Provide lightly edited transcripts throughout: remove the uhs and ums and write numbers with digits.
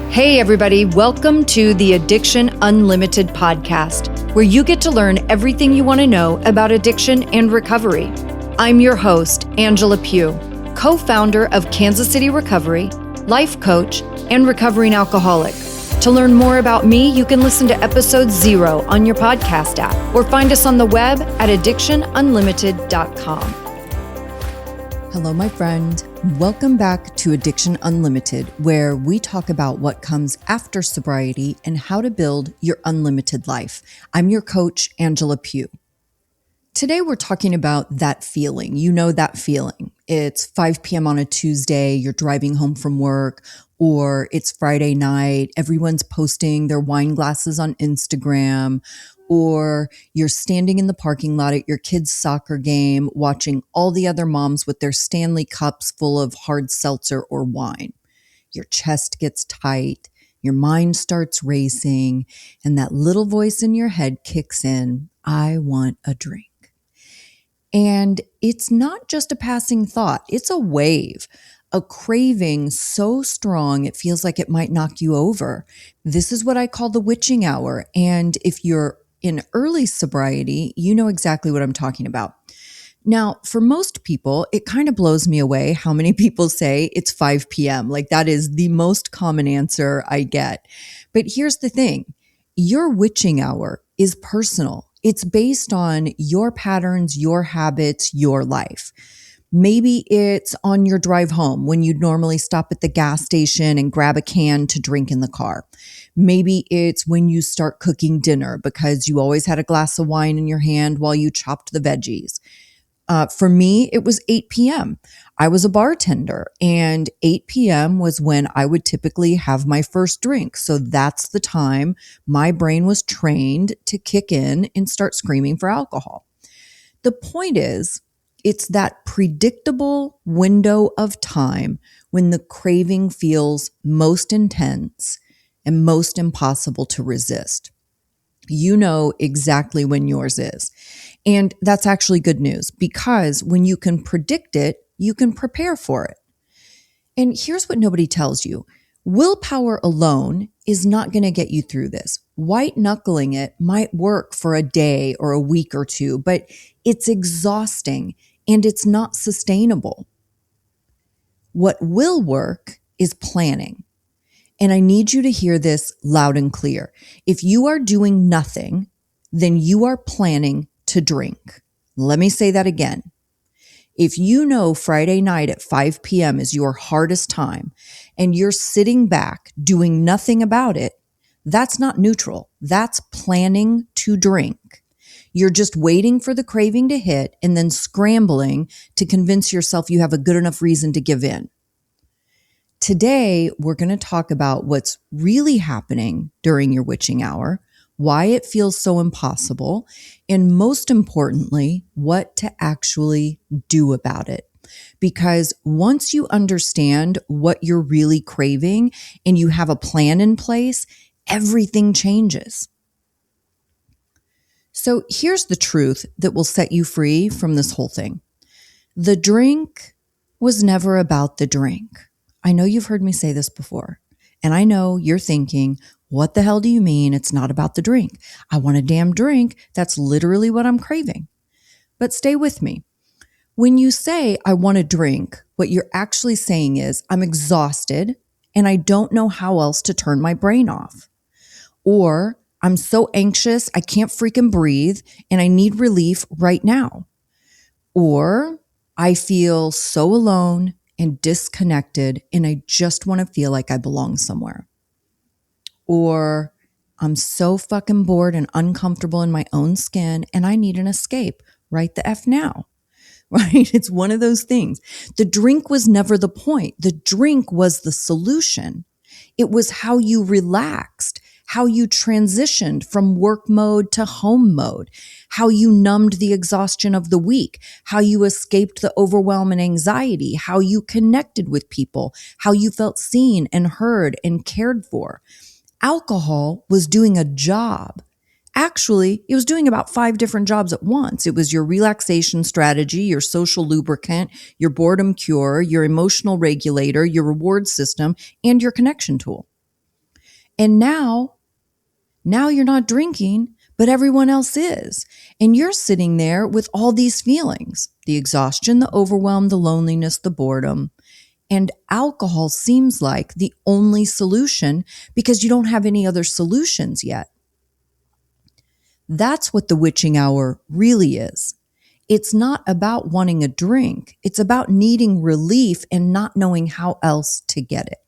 Hey everybody, welcome to the Addiction Unlimited podcast, where you get to learn everything you want to know about addiction and recovery. I'm your host, Angela Pugh, co-founder of Kansas City Recovery, life coach, and recovering alcoholic. To learn more about me, you can listen to episode 0 on your podcast app or find us on the web at addictionunlimited.com. Hello, my friend. Welcome back to Addiction Unlimited, where we talk about what comes after sobriety and how to build your unlimited life. I'm your coach, Angela Pugh. Today, we're talking about that feeling. You know that feeling. It's 5 p.m. on a Tuesday, you're driving home from work, or it's Friday night, everyone's posting their wine glasses on Instagram, or you're standing in the parking lot at your kid's soccer game, watching all the other moms with their Stanley cups full of hard seltzer or wine. Your chest gets tight, your mind starts racing, and that little voice in your head kicks in, I want a drink. And it's not just a passing thought, it's a wave, a craving so strong it feels like it might knock you over. This is what I call the witching hour. And if you're in early sobriety, you know exactly what I'm talking about. Now, for most people, it kind of blows me away how many people say it's 5 p.m. Like that is the most common answer I get. But here's the thing, your witching hour is personal. It's based on your patterns, your habits, your life. Maybe it's on your drive home when you'd normally stop at the gas station and grab a can to drink in the car. Maybe it's when you start cooking dinner because you always had a glass of wine in your hand while you chopped the veggies. For me, it was 8 p.m. I was a bartender, and 8 p.m. was when I would typically have my first drink. So that's the time my brain was trained to kick in and start screaming for alcohol. The point is, it's that predictable window of time when the craving feels most intense and most impossible to resist. You know exactly when yours is. And that's actually good news because when you can predict it, you can prepare for it. And here's what nobody tells you. Willpower alone is not going to get you through this. White knuckling it might work for a day or a week or two, but it's exhausting and it's not sustainable. What will work is planning. And I need you to hear this loud and clear. If you are doing nothing, then you are planning to drink. Let me say that again. If you know Friday night at 5 p.m. is your hardest time and you're sitting back doing nothing about it, that's not neutral. That's planning to drink. You're just waiting for the craving to hit and then scrambling to convince yourself you have a good enough reason to give in. Today, we're going to talk about what's really happening during your witching hour, why it feels so impossible, and most importantly, what to actually do about it. Because once you understand what you're really craving and you have a plan in place, everything changes. So here's the truth that will set you free from this whole thing. The drink was never about the drink. I know you've heard me say this before, and I know you're thinking, what the hell do you mean it's not about the drink? I want a damn drink. That's literally what I'm craving. But stay with me. When you say, I want a drink, what you're actually saying is, I'm exhausted and I don't know how else to turn my brain off. Or, I'm so anxious, I can't freaking breathe and I need relief right now. Or, I feel so alone and disconnected and I just want to feel like I belong somewhere. Or I'm so fucking bored and uncomfortable in my own skin and I need an escape right the F now, right? It's one of those things. The drink was never the point. The drink was the solution. It was how you relaxed, how you transitioned from work mode to home mode, how you numbed the exhaustion of the week, how you escaped the overwhelm and anxiety, how you connected with people, how you felt seen and heard and cared for. Alcohol was doing a job. Actually, it was doing about 5 different jobs at once. It was your relaxation strategy, your social lubricant, your boredom cure, your emotional regulator, your reward system, and your connection tool. And now you're not drinking, but everyone else is. And you're sitting there with all these feelings, the exhaustion, the overwhelm, the loneliness, the boredom. And alcohol seems like the only solution because you don't have any other solutions yet. That's what the witching hour really is. It's not about wanting a drink. It's about needing relief and not knowing how else to get it.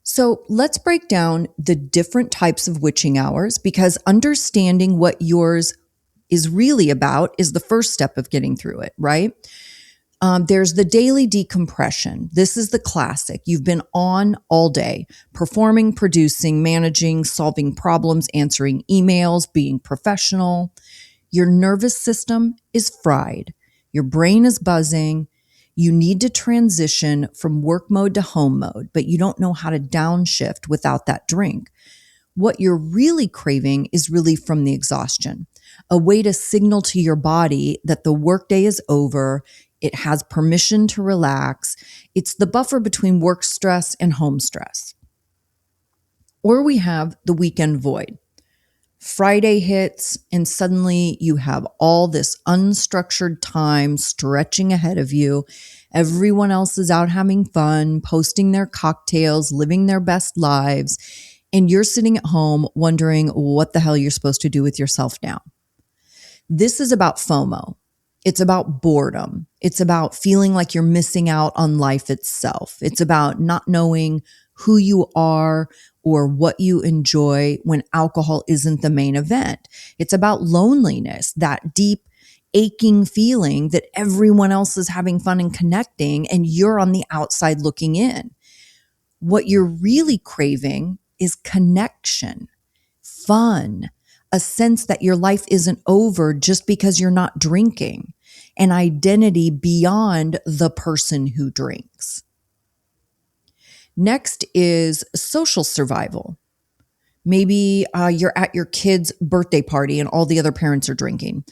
So let's break down the different types of witching hours, because understanding what yours is really about is the first step of getting through it, right? There's the daily decompression. This is the classic. You've been on all day, performing, producing, managing, solving problems, answering emails, being professional. Your nervous system is fried. Your brain is buzzing. You need to transition from work mode to home mode, but you don't know how to downshift without that drink. What you're really craving is relief from the exhaustion, a way to signal to your body that the workday is over. It has permission to relax. It's the buffer between work stress and home stress. Or we have the weekend void. Friday hits and suddenly you have all this unstructured time stretching ahead of you. Everyone else is out having fun, posting their cocktails, living their best lives. And you're sitting at home wondering what the hell you're supposed to do with yourself now. This is about FOMO. It's about boredom. It's about feeling like you're missing out on life itself. It's about not knowing who you are or what you enjoy when alcohol isn't the main event. It's about loneliness, that deep, aching feeling that everyone else is having fun and connecting, and you're on the outside looking in. What you're really craving is connection, fun, a sense that your life isn't over just because you're not drinking, an identity beyond the person who drinks. Next is social survival. Maybe you're at your kid's birthday party and all the other parents are drinking.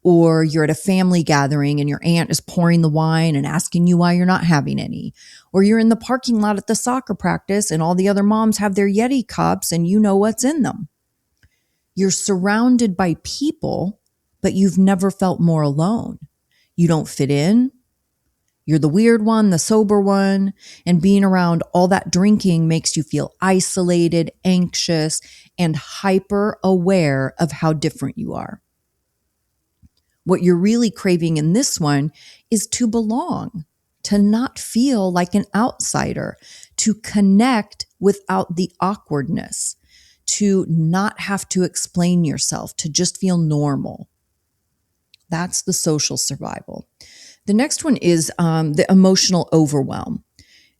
Or you're at a family gathering and your aunt is pouring the wine and asking you why you're not having any. Or you're in the parking lot at the soccer practice and all the other moms have their Yeti cups and you know what's in them. You're surrounded by people, but you've never felt more alone. You don't fit in. You're the weird one, the sober one, and being around all that drinking makes you feel isolated, anxious, and hyper aware of how different you are. What you're really craving in this one is to belong, to not feel like an outsider, to connect without the awkwardness, to not have to explain yourself, to just feel normal. That's the social survival. The next one is the emotional overwhelm.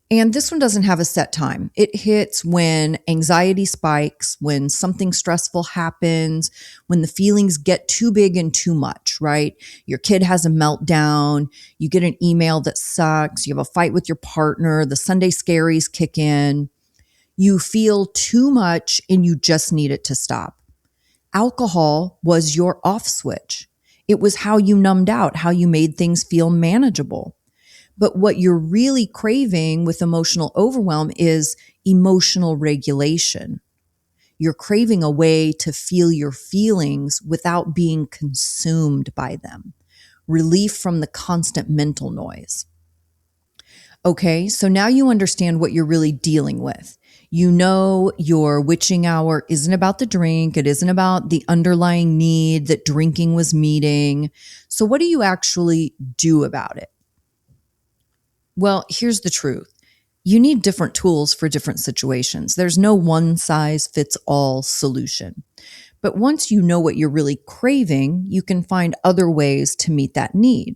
And this one doesn't have a set time. It hits when anxiety spikes, when something stressful happens, when the feelings get too big and too much, right? Your kid has a meltdown, you get an email that sucks, you have a fight with your partner, the Sunday scaries kick in, you feel too much and you just need it to stop. Alcohol was your off switch. It was how you numbed out, how you made things feel manageable. But what you're really craving with emotional overwhelm is emotional regulation. You're craving a way to feel your feelings without being consumed by them. Relief from the constant mental noise. Okay, so now you understand what you're really dealing with. You know your witching hour isn't about the drink. It isn't about the underlying need that drinking was meeting. So what do you actually do about it? Well, here's the truth. You need different tools for different situations. There's no one size fits all solution. But once you know what you're really craving, you can find other ways to meet that need.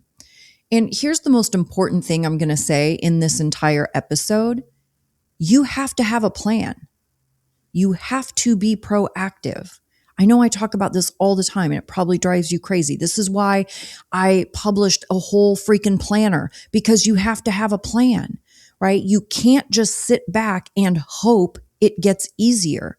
And here's the most important thing I'm going to say in this entire episode. You have to have a plan. You have to be proactive. I know I talk about this all the time and it probably drives you crazy. This is why I published a whole freaking planner, because you have to have a plan, right? You can't just sit back and hope it gets easier.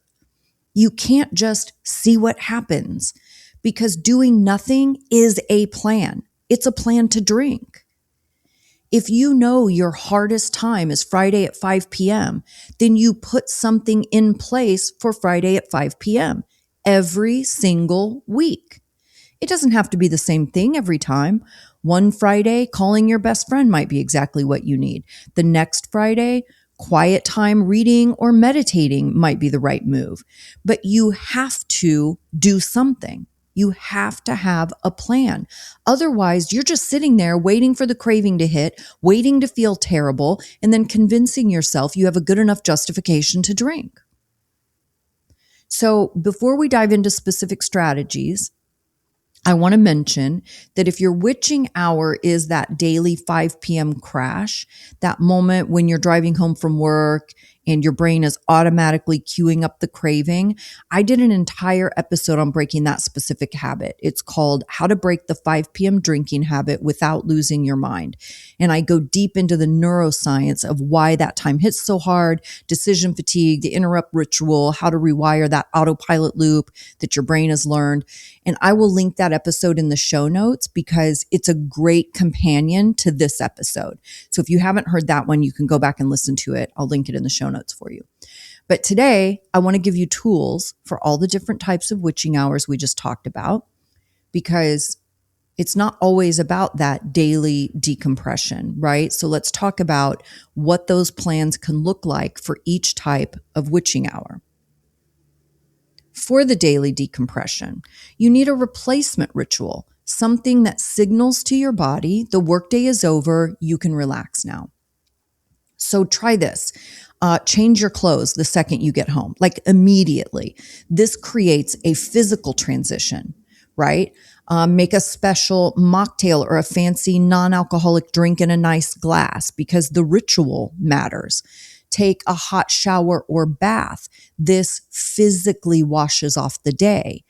You can't just see what happens, because doing nothing is a plan. It's a plan to drink. If you know your hardest time is Friday at 5 p.m., then you put something in place for Friday at 5 p.m. every single week. It doesn't have to be the same thing every time. One Friday, calling your best friend might be exactly what you need. The next Friday, quiet time reading or meditating might be the right move. But you have to do something. You have to have a plan. Otherwise, you're just sitting there waiting for the craving to hit, waiting to feel terrible, and then convincing yourself you have a good enough justification to drink. So before we dive into specific strategies, I want to mention that if your witching hour is that daily 5 p.m. crash, that moment when you're driving home from work and your brain is automatically queuing up the craving, I did an entire episode on breaking that specific habit. It's called How to Break the 5 p.m. Drinking Habit Without Losing Your Mind. And I go deep into the neuroscience of why that time hits so hard, decision fatigue, the interrupt ritual, how to rewire that autopilot loop that your brain has learned. And I will link that episode in the show notes because it's a great companion to this episode. So if you haven't heard that one, you can go back and listen to it. I'll link it in the show notes for you. But today, I want to give you tools for all the different types of witching hours we just talked about, because it's not always about that daily decompression, right? So let's talk about what those plans can look like for each type of witching hour. For the daily decompression, you need a replacement ritual, something that signals to your body the workday is over, you can relax now. So try this. Change your clothes the second you get home, like immediately. This creates a physical transition, right? Make a special mocktail or a fancy non-alcoholic drink in a nice glass because the ritual matters. Take a hot shower or bath. This physically washes off the day.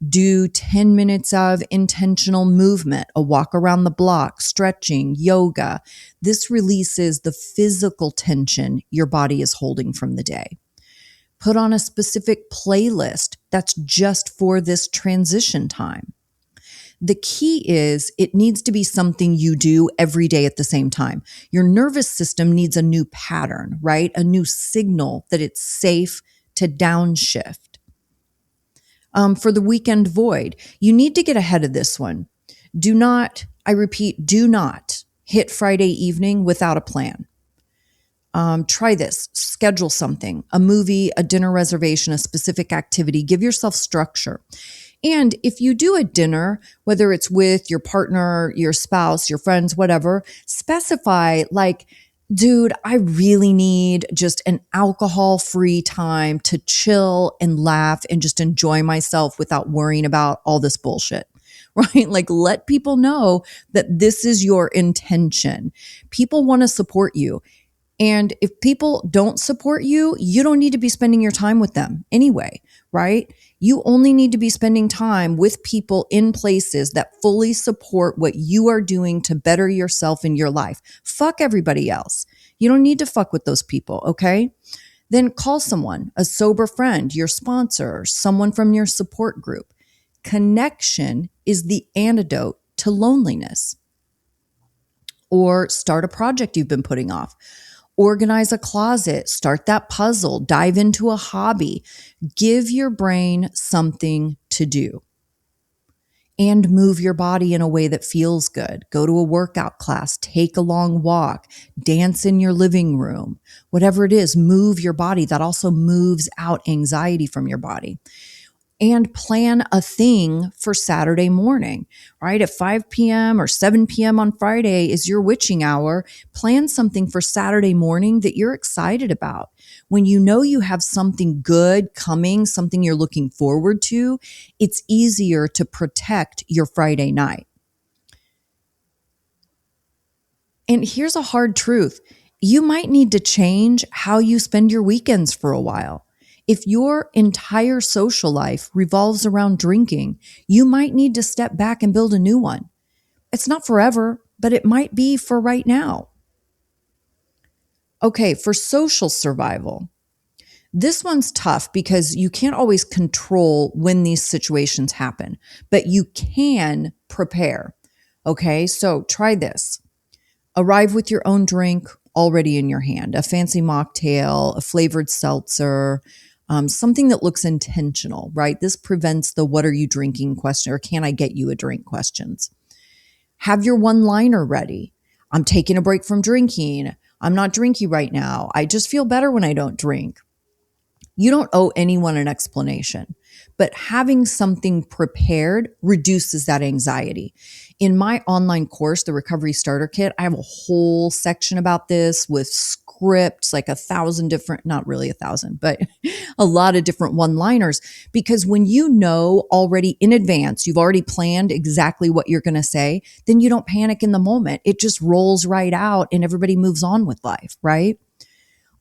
Do 10 minutes of intentional movement, a walk around the block, stretching, yoga. This releases the physical tension your body is holding from the day. Put on a specific playlist that's just for this transition time. The key is it needs to be something you do every day at the same time. Your nervous system needs a new pattern, right? A new signal that it's safe to downshift. For the weekend void, you need to get ahead of this one. Do not hit Friday evening without a plan. Try this. Schedule something, a movie, a dinner reservation, a specific activity. Give yourself structure. And if you do a dinner, whether it's with your partner, your spouse, your friends, whatever, specify like, dude, I really need just an alcohol-free time to chill and laugh and just enjoy myself without worrying about all this bullshit, right? Like let people know that this is your intention. People want to support you. And if people don't support you, you don't need to be spending your time with them anyway, right? You only need to be spending time with people in places that fully support what you are doing to better yourself in your life. Fuck everybody else. You don't need to fuck with those people, okay? Then call someone, a sober friend, your sponsor, someone from your support group. Connection is the antidote to loneliness. Or start a project you've been putting off. Organize a closet, start that puzzle, dive into a hobby. Give your brain something to do. And move your body in a way that feels good. Go to a workout class, take a long walk, dance in your living room. Whatever it is, move your body. That also moves out anxiety from your body. And plan a thing for Saturday morning, right? At 5 p.m. or 7 p.m. on Friday is your witching hour. Plan something for Saturday morning that you're excited about. When you know you have something good coming, something you're looking forward to, it's easier to protect your Friday night. And here's a hard truth. You might need to change how you spend your weekends for a while. If your entire social life revolves around drinking, you might need to step back and build a new one. It's not forever, but it might be for right now. Okay, for social survival, this one's tough because you can't always control when these situations happen, but you can prepare. Okay, so try this. Arrive with your own drink already in your hand, a fancy mocktail, a flavored seltzer, something that looks intentional, right? This prevents the what are you drinking question or can I get you a drink questions. Have your one-liner ready. I'm taking a break from drinking. I'm not drinking right now. I just feel better when I don't drink. You don't owe anyone an explanation, but having something prepared reduces that anxiety. In my online course, the Recovery Starter Kit, I have a whole section about this with scripts, like 1,000 different, not really 1,000, but a lot of different one-liners. Because when you know already in advance, you've already planned exactly what you're going to say, then you don't panic in the moment. It just rolls right out and everybody moves on with life, right?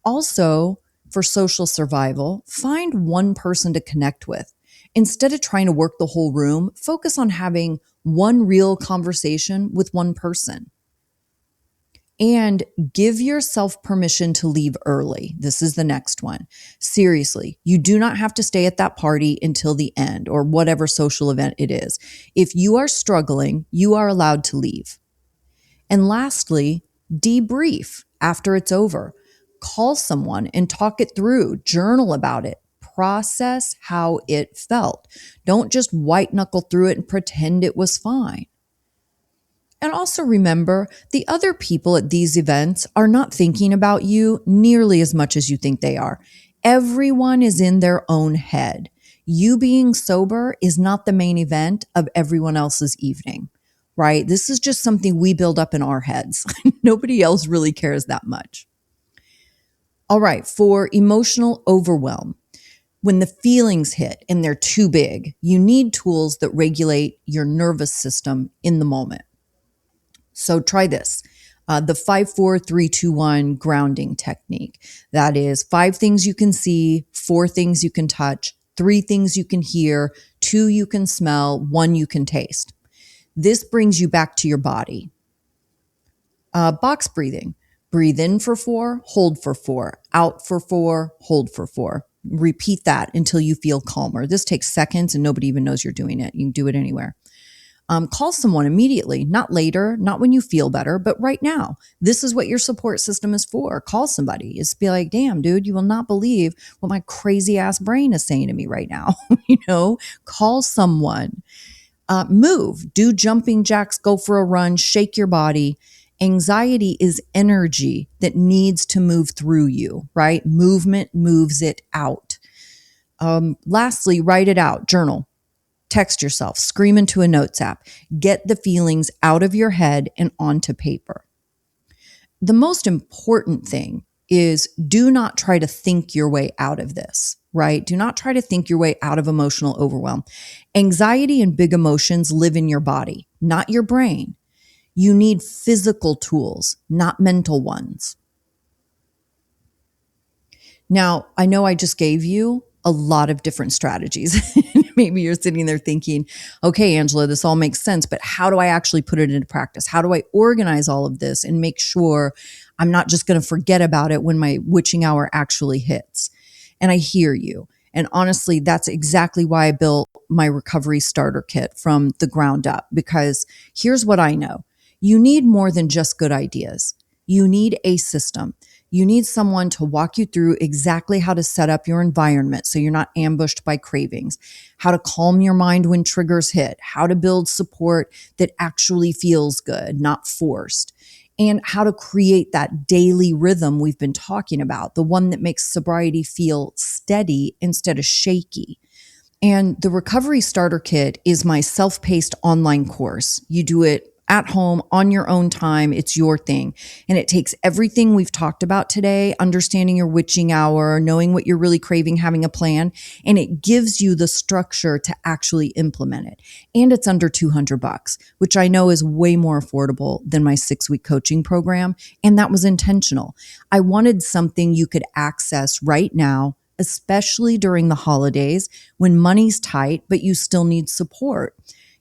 Also, for social survival, find one person to connect with. Instead of trying to work the whole room, focus on having one real conversation with one person. And give yourself permission to leave early. This is the next one. Seriously, you do not have to stay at that party until the end or whatever social event it is. If you are struggling, you are allowed to leave. And lastly, debrief after it's over. Call someone and talk it through, journal about it, process how it felt. Don't just white knuckle through it and pretend it was fine. And also remember, the other people at these events are not thinking about you nearly as much as you think they are. Everyone is in their own head. You being sober is not the main event of everyone else's evening, right? This is just something we build up in our heads. Nobody else really cares that much. All right, for emotional overwhelm, when the feelings hit and they're too big, you need tools that regulate your nervous system in the moment. So try this, the 5-4-3-2-1 grounding technique. That is 5 things you can see, 4 things you can touch, 3 things you can hear, 2 you can smell, 1 you can taste. This brings you back to your body. Box breathing. Breathe in for 4, hold for 4, out for 4, hold for 4. Repeat that until you feel calmer. This takes seconds and nobody even knows you're doing it. You can do it anywhere. Call someone immediately, not later, not when you feel better, but right now. This is what your support system is for. Call somebody. It's be like, damn, dude, you will not believe what my crazy ass brain is saying to me right now. Call someone. Move, do jumping jacks, go for a run, shake your body. Anxiety is energy that needs to move through you, right? Movement moves it out. Lastly, write it out, journal, text yourself, scream into a notes app, get the feelings out of your head and onto paper. The most important thing is do not try to think your way out of this, right? Do not try to think your way out of emotional overwhelm. Anxiety and big emotions live in your body, not your brain. You need physical tools, not mental ones. Now, I know I just gave you a lot of different strategies. Maybe you're sitting there thinking, okay, Angela, this all makes sense, but how do I actually put it into practice? How do I organize all of this and make sure I'm not just going to forget about it when my witching hour actually hits? And I hear you. And honestly, that's exactly why I built my recovery starter kit from the ground up, because here's what I know. You need more than just good ideas. You need a system. You need someone to walk you through exactly how to set up your environment so you're not ambushed by cravings, how to calm your mind when triggers hit, how to build support that actually feels good, not forced, and how to create that daily rhythm we've been talking about, the one that makes sobriety feel steady instead of shaky. And the Recovery Starter Kit is my self-paced online course. You do it at home on your own time. It's your thing. And it takes everything we've talked about today, understanding your witching hour, knowing what you're really craving, having a plan, and it gives you the structure to actually implement it. And it's under $200, which I know is way more affordable than my 6-week coaching program. And that was intentional. I wanted something you could access right now, especially during the holidays when money's tight, but you still need support.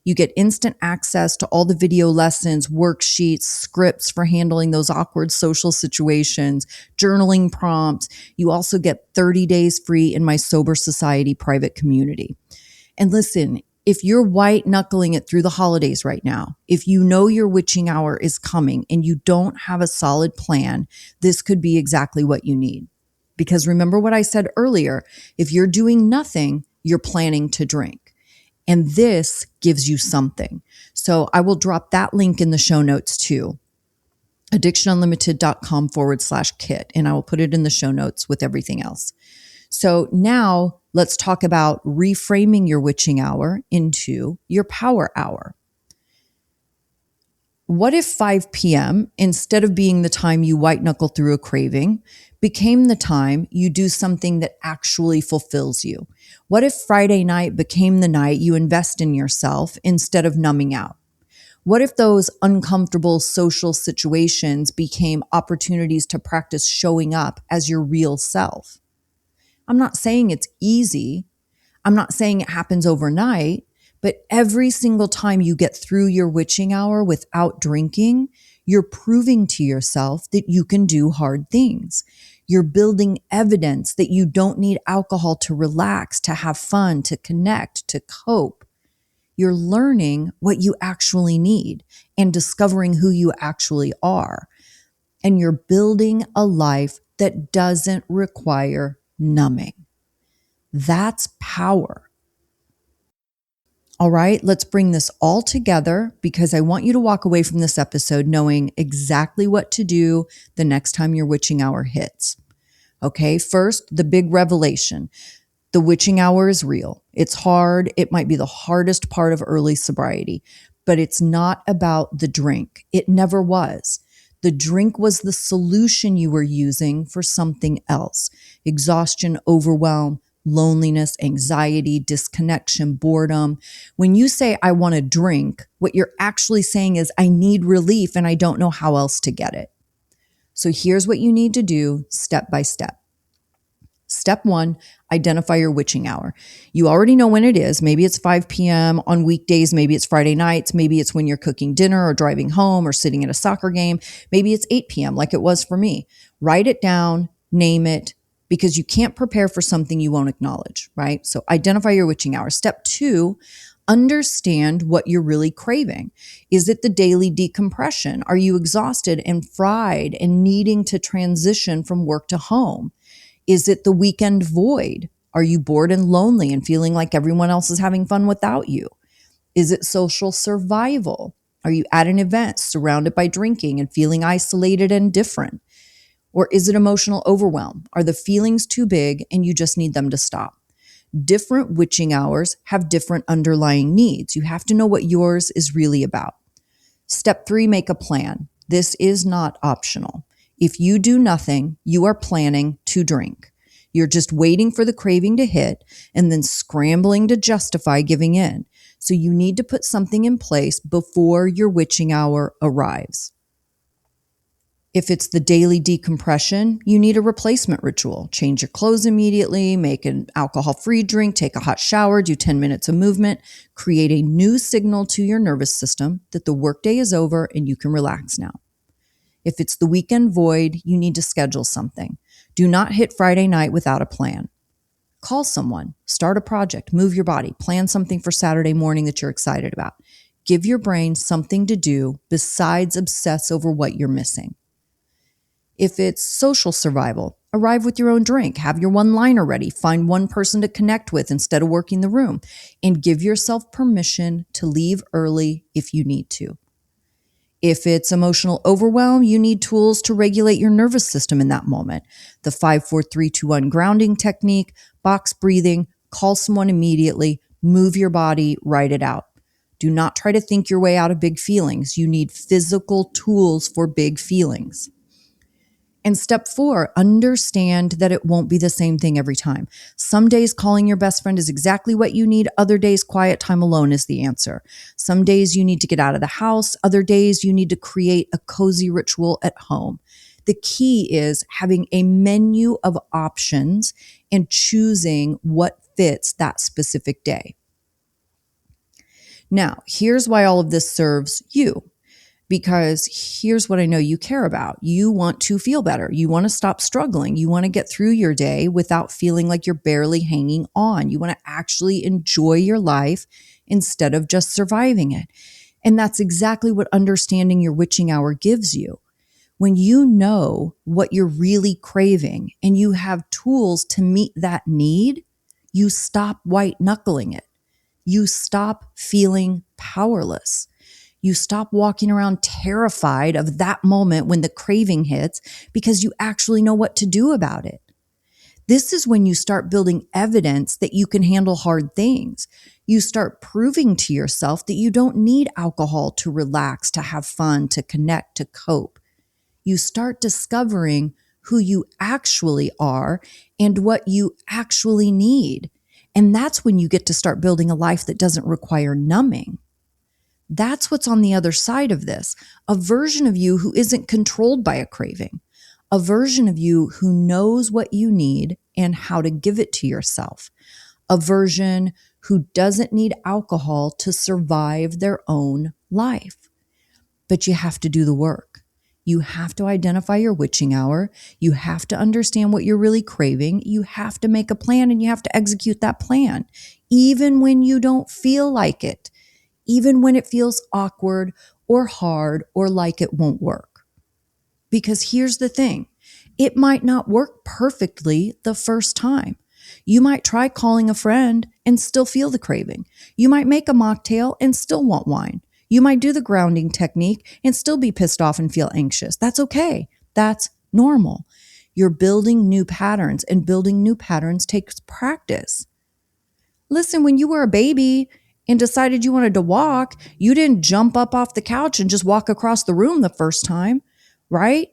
You get instant access to all the video lessons, worksheets, scripts for handling those awkward social situations, journaling prompts. You also get 30 days free in my Sober Society private community. And listen, If you're white knuckling it through the holidays right now, if you know your witching hour is coming and you don't have a solid plan, this could be exactly what you need. Because remember what I said earlier, if you're doing nothing, you're planning to drink. And this gives you something. So I will drop that link in the show notes too. addictionunlimited.com/kit. And I will put it in the show notes with everything else. So now let's talk about reframing your witching hour into your power hour. What if 5 p.m., instead of being the time you white knuckle through a craving, became the time you do something that actually fulfills you? What if Friday night became the night you invest in yourself instead of numbing out? What if those uncomfortable social situations became opportunities to practice showing up as your real self? I'm not saying it's easy. I'm not saying it happens overnight, but every single time you get through your witching hour without drinking, you're proving to yourself that you can do hard things. You're building evidence that you don't need alcohol to relax, to have fun, to connect, to cope. You're learning what you actually need and discovering who you actually are. And you're building a life that doesn't require numbing. That's power. All right, let's bring this all together because I want you to walk away from this episode knowing exactly what to do the next time your witching hour hits. Okay, first, the big revelation. The witching hour is real. It's hard. It might be the hardest part of early sobriety, but it's not about the drink. It never was. The drink was the solution you were using for something else. Exhaustion, overwhelm, loneliness, anxiety, disconnection, boredom. When you say, I want to drink, what you're actually saying is, I need relief and I don't know how else to get it. So here's what you need to do step by step. Step 1, identify your witching hour. You already know when it is. Maybe it's 5 p.m. on weekdays. Maybe it's Friday nights. Maybe it's when you're cooking dinner or driving home or sitting at a soccer game. Maybe it's 8 p.m. like it was for me. Write it down, name it, because you can't prepare for something you won't acknowledge, right? So identify your witching hour. Step 2, understand what you're really craving. Is it the daily decompression? Are you exhausted and fried and needing to transition from work to home? Is it the weekend void? Are you bored and lonely and feeling like everyone else is having fun without you? Is it social survival? Are you at an event surrounded by drinking and feeling isolated and different? Or is it emotional overwhelm? Are the feelings too big and you just need them to stop? Different witching hours have different underlying needs. You have to know what yours is really about. Step 3, make a plan. This is not optional. If you do nothing, you are planning to drink. You're just waiting for the craving to hit and then scrambling to justify giving in. So you need to put something in place before your witching hour arrives. If it's the daily decompression, you need a replacement ritual. Change your clothes immediately, make an alcohol-free drink, take a hot shower, do 10 minutes of movement, create a new signal to your nervous system that the workday is over and you can relax now. If it's the weekend void, you need to schedule something. Do not hit Friday night without a plan. Call someone, start a project, move your body, plan something for Saturday morning that you're excited about. Give your brain something to do besides obsess over what you're missing. If it's social survival, arrive with your own drink, have your one-liner ready, find one person to connect with instead of working the room, and give yourself permission to leave early if you need to. If it's emotional overwhelm, you need tools to regulate your nervous system in that moment. The 5-4-3-2-1 grounding technique, box breathing, call someone immediately, move your body, write it out. Do not try to think your way out of big feelings. You need physical tools for big feelings. And step 4, understand that it won't be the same thing every time. Some days calling your best friend is exactly what you need. Other days, quiet time alone is the answer. Some days you need to get out of the house. Other days you need to create a cozy ritual at home. The key is having a menu of options and choosing what fits that specific day. Now, here's why all of this serves you. Because here's what I know you care about. You want to feel better. You want to stop struggling. You want to get through your day without feeling like you're barely hanging on. You want to actually enjoy your life instead of just surviving it. And that's exactly what understanding your witching hour gives you. When you know what you're really craving and you have tools to meet that need, you stop white knuckling it. You stop feeling powerless. You stop walking around terrified of that moment when the craving hits because you actually know what to do about it. This is when you start building evidence that you can handle hard things. You start proving to yourself that you don't need alcohol to relax, to have fun, to connect, to cope. You start discovering who you actually are and what you actually need. And that's when you get to start building a life that doesn't require numbing. That's what's on the other side of this. A version of you who isn't controlled by a craving. A version of you who knows what you need and how to give it to yourself. A version who doesn't need alcohol to survive their own life. But you have to do the work. You have to identify your witching hour. You have to understand what you're really craving. You have to make a plan and you have to execute that plan, even when you don't feel like it. Even when it feels awkward or hard or like it won't work. Because here's the thing, it might not work perfectly the first time. You might try calling a friend and still feel the craving. You might make a mocktail and still want wine. You might do the grounding technique and still be pissed off and feel anxious. That's okay. That's normal. You're building new patterns, and building new patterns takes practice. Listen, when you were a baby and decided you wanted to walk, you didn't jump up off the couch and just walk across the room the first time, right?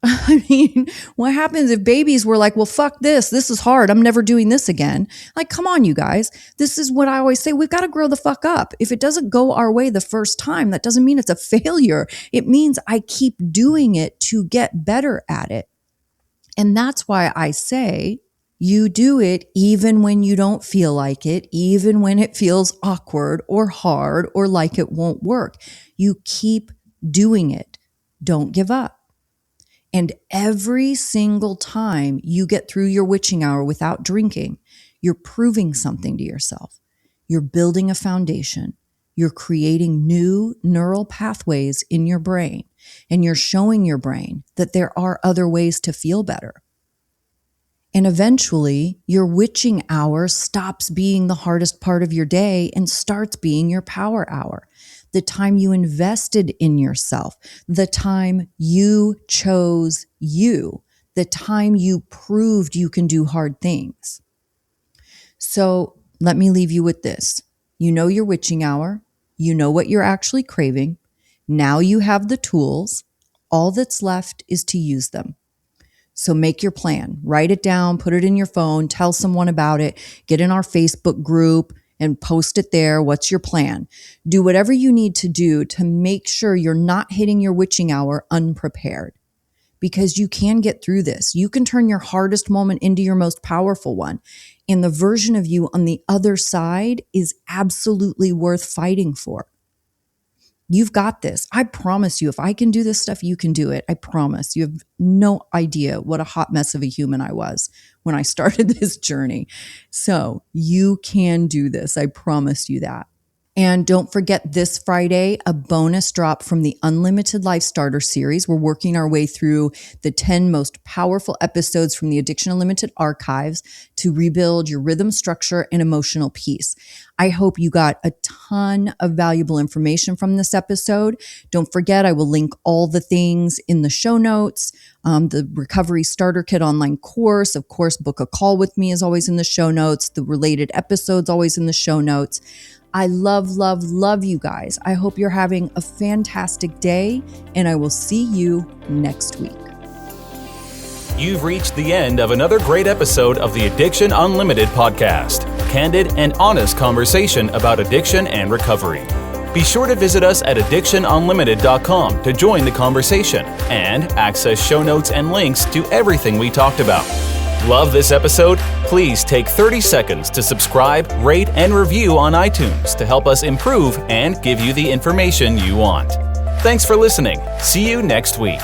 I mean, what happens if babies were like, well, fuck this. This is hard. I'm never doing this again. Like, come on, you guys. This is what I always say. We've got to grow the fuck up. If it doesn't go our way the first time, that doesn't mean it's a failure. It means I keep doing it to get better at it. And that's why I say, you do it even when you don't feel like it, even when it feels awkward or hard or like it won't work. You keep doing it. Don't give up. And every single time you get through your witching hour without drinking, you're proving something to yourself. You're building a foundation. You're creating new neural pathways in your brain, and you're showing your brain that there are other ways to feel better. And eventually, your witching hour stops being the hardest part of your day and starts being your power hour. The time you invested in yourself, the time you chose you, the time you proved you can do hard things. So let me leave you with this. You know your witching hour. You know what you're actually craving. Now you have the tools. All that's left is to use them. So make your plan, write it down, put it in your phone, tell someone about it, get in our Facebook group and post it there. What's your plan? Do whatever you need to do to make sure you're not hitting your witching hour unprepared, because you can get through this. You can turn your hardest moment into your most powerful one. And the version of you on the other side is absolutely worth fighting for. You've got this. I promise you, if I can do this stuff, you can do it. I promise. You have no idea what a hot mess of a human I was when I started this journey. So you can do this. I promise you that. And don't forget this Friday, a bonus drop from the Unlimited Life Starter Series. We're working our way through the 10 most powerful episodes from the Addiction Unlimited archives to rebuild your rhythm, structure, and emotional peace. I hope you got a ton of valuable information from this episode. Don't forget, I will link all the things in the show notes. The Recovery Starter Kit online course, of course, book a call with me is always in the show notes. The related episodes always in the show notes. I love, love, love you guys. I hope you're having a fantastic day, and I will see you next week. You've reached the end of another great episode of the Addiction Unlimited podcast. Candid and honest conversation about addiction and recovery. Be sure to visit us at addictionunlimited.com to join the conversation and access show notes and links to everything we talked about. Love this episode? Please take 30 seconds to subscribe, rate, and review on iTunes to help us improve and give you the information you want. Thanks for listening. See you next week.